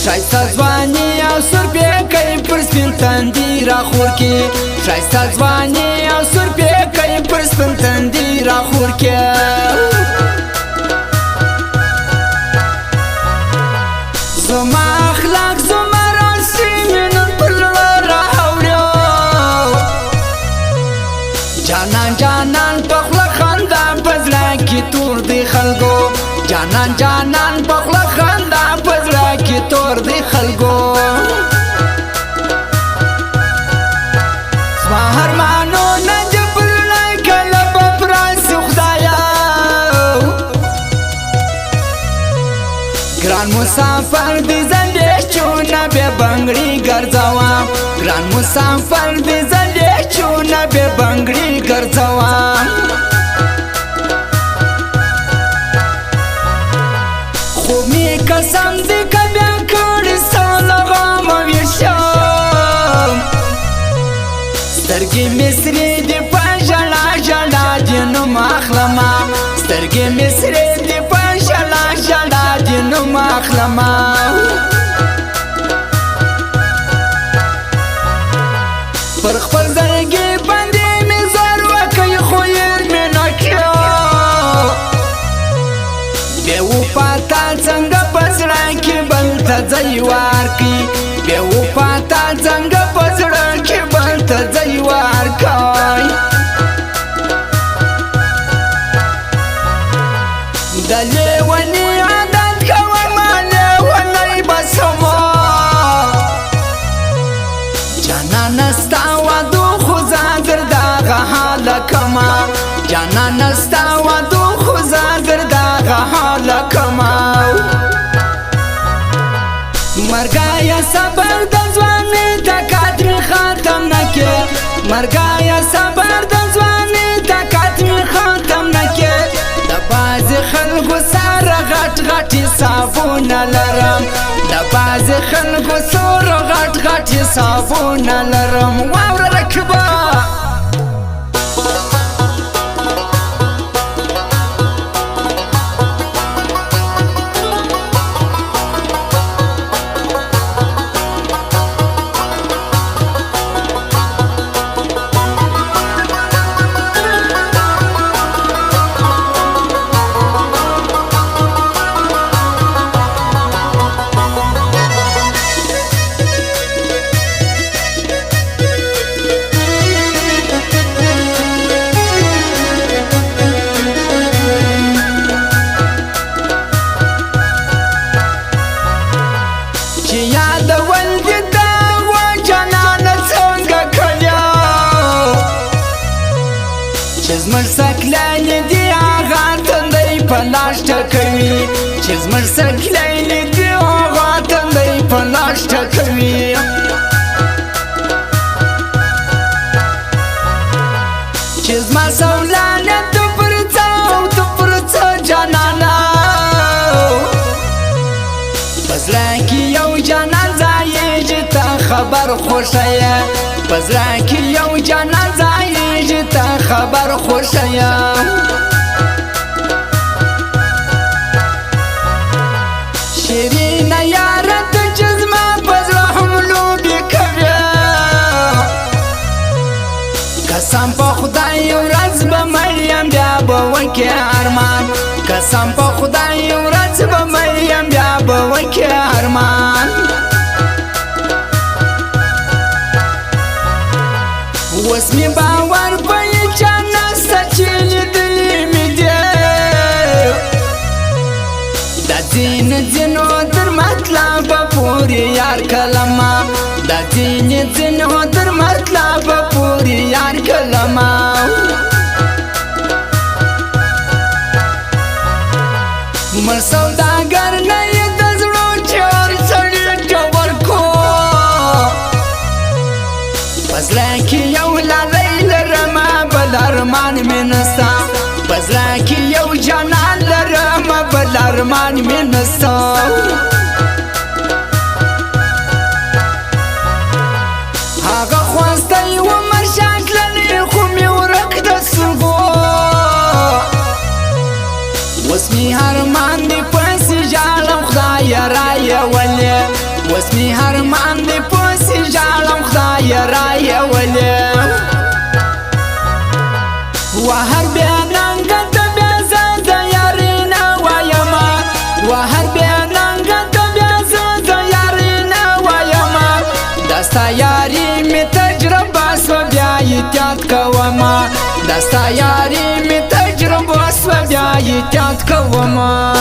شایسته ځواني او سربې کوي پر سپین تندي راخور کې شایسته ځواني او سربې کوي پر سپین تندي راخور کې زما اخلاق زما راسي مینه پر زړه راوړو جانان جانان په خوله خندا په زړه کې تور دی خلکو جانان جانان په خوله خندا په زړه کې تور دی خلکو زما ارمانونه دې پر زړه کله به پرانیسي خدایه ګران مسافر دې زندېچونه بې بنګړي ګرځوم ګران مسافر دې زندېچونه بې بنګړي ګرځوم خوب می قسم دې که بیا کړي ستا له غمه ویښم سترګې مې سرې دي په ژړا ژړا دې نوم اخلمه سترګې مې سرې دي په ژړا ژړا دې نوم اخلمه پر خپل زړګي باندې مې زور وکړ خو هېر مې نه کړو بې وفا تا څنګه په زړه کې بل ته ځای ورکړي بې وفا تا څنګه په زړه کې بل ته ځای ورکړي د لیوني عادت کوم لیونی به سمه جانانه ستا وعدو خو زه در دغه حاله کمه جانانه ستا وعدو خو زه در دغه حاله کمه مرګایه صبر د ځوانۍ طاقت مې ختم نه کې مرګایه صبر د ځوانۍ طاقت مې ختم نه کې د بعضې خلکو سره غټ غټ حسابونه لرم د بعضې خلکو سره غټ غټ حسابونه لرم واوره رقیبه زمر سکلانی دی آغا تندی پلاش ټکوي چې زمر سکلانی دی آغا تندی پلاش ټکوي چې زما سولانه تو پر څو جانانه پزړه کې یو جانان ځایږي ته خبر خوښه پزړه کې یو جانان ځایږي ته خبر خوښه شیرینه یاره ته چې زما په زړه هم لوبې کوې قسم په خدای ورځ به مریم بیا به وکې ارمان قسم په خدای ورځ به مریم بیا به وکې ارمان اوس مې باور په چا نسته چې لیدلې مې دی دا ځینو تر مطلبه پورې یار کلمه دا ځینو تر مطلبه پورې یار کلمه مړ سوداګر نه یې د زړو چور سړي ډبر کو په زړه کې یو لالی لرمه بل ارمان مې نسته په زړه کې یو جانان لرمه بل ارمان مې نسته هغه خواستی ومه شکلنې خو مې ورک د سګو اوس مې ارمان دې پسې ژاړم خدایه رایه ولې اوس می هرمان دی پوسی جالم خدای رای ولیم و هر بیاننگ دبیزه دیارینا وایما و هر بیاننگ دبیزه دیارینا وایما دستا یاری می تجربه سو بیایی تیاد کوما دستا یاری می تجربه سو بیایی تیاد کوما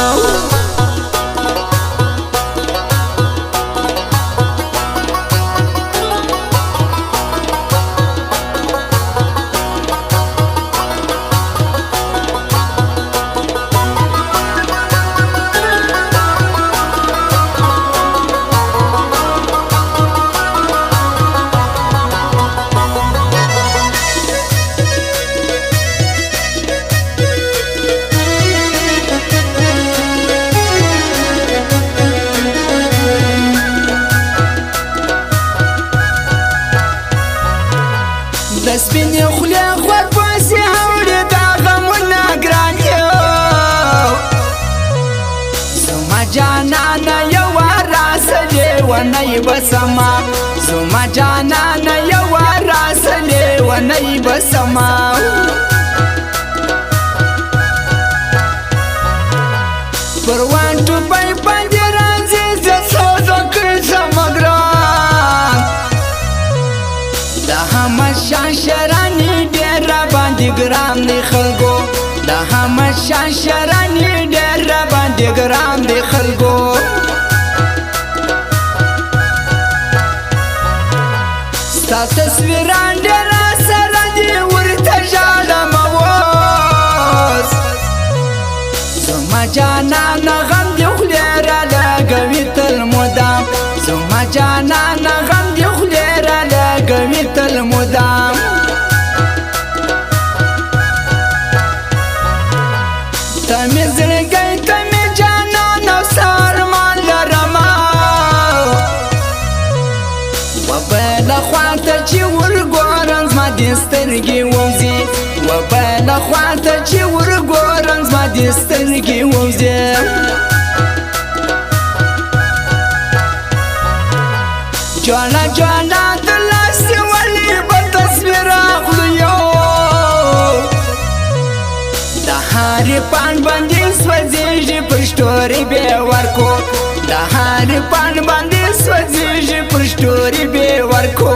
دسپینی خلی خور پاسی هولی دا غمونا گرانیو زما جانانا یو راسلی و نی بسما زما جانانا یو راسلی و نی بسما پروان تو پای پاندی رازی زسوزو کشم گران دا همه شاشرانی دیر باندې ګرام دی خلکو دا همه شاشرانی دیر باندې ګرام دی خلکو ستا تصویران ډېر سره دي ورته ژاړم اوس زما جانانه غم دې خولې رالګوي تل مدام زما جانانه غم دې خولې رالګوي تل مدام تمی زړګی تمی جانانه سارمان لرما وبله خواته چې ورګورم زما دې سترګې ووځي وبله خواته چې ورګورم زما دې سترګې ووځي جوانا جوانا دلاسي ولي بتصوير اخلو دا هاري پان باندې سوځيږي پښتوري به ورکو دا هاري پان باندې سوځيږي پښتوري به ورکو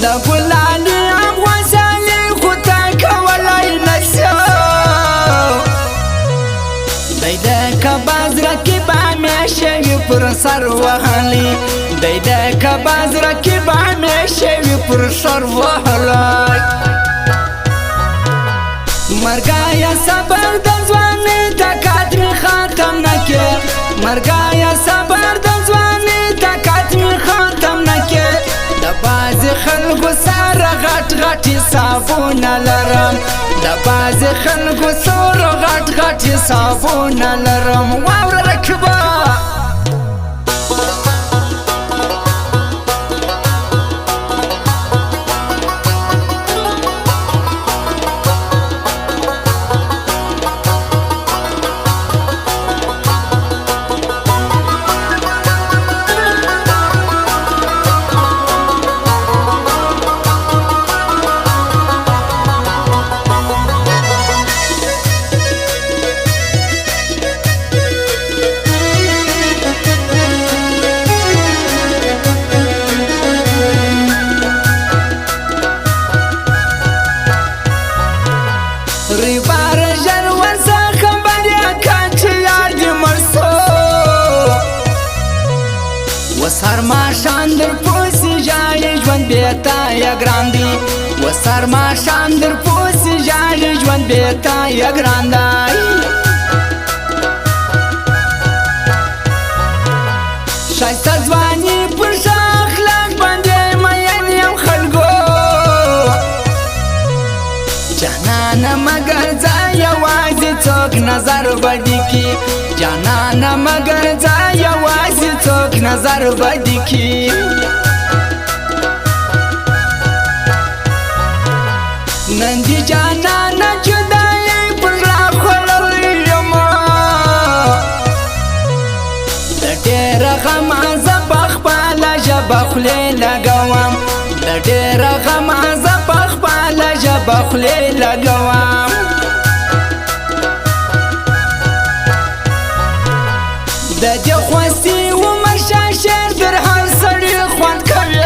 دا ګلاني افغاني خدا کولای نشو دایدا کباز رکی با میشوی پر سر وهلی دایدا کباز رکی با میشوی پر سر وهلی مرګایا صبر د ځواني طاقت می ختم نکې مرګایا صبر د ځواني طاقت می ختم نکې د باز خلکو سره غټ غټ حسابونه لرم د باز خلکو سره غټ غټ حسابونه لرم واوره رکبه وسر ما شاندر پوسی جای ژوند بیتا یا ګراندی وسر ما شاندر پوسی جای ژوند بیتا یا ګراندای شایسته ځواني پر اخلاق باندې مین یم خلکو جانانه مگر ځای یوازې څوک نظر بدی کی جانانه مگر ځای یوازې څوک نظر بدی کی نن دی جانانه جدای پر لا خلل یما ژبه خولې لګوم د ډېره غمه زه په خپله ژبه خولې لګوم د دې خوستي عمر شاه شعر در هر سړي خوند کوي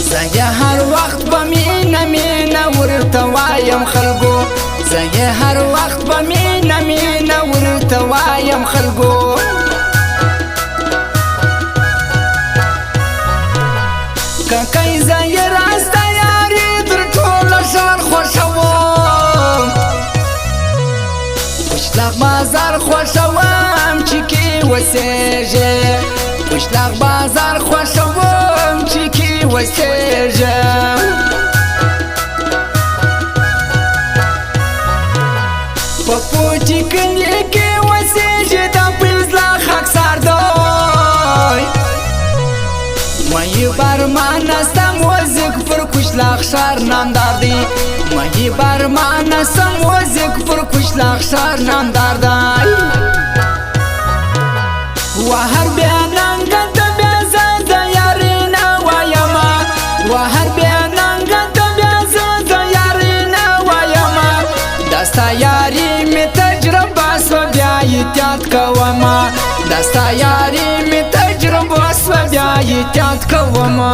زه یې هر وخت په مینه مینه ورته وایم خلکو زه یې هر وخت په مینه مینه ورته وایم خلکو ککۍ زه یې راسته یاري در ټوله ښار خوښوم قشلاق بازار خوښوم چې کې اوسېږې قشلاق بازار خوښوم چې کې اوسېږم په پوټي کلي کې اوسېږې د پیزلا خاکسار دی مهی برمان استم وزک پر قشلاق ښار نامدار دی مهی برمان استم وزک پر قشلاق ښار نامدار دی و هر بیا ننګ د بیا زه د یارې نه وایمه و هر بیا ننګ د بیا زه د یارې نه وایمه دا ستا یاري مې تجربه سوه بیا احتیاط کومه دا ستا یاري مې تجربه سوه بیا احتیاط کومه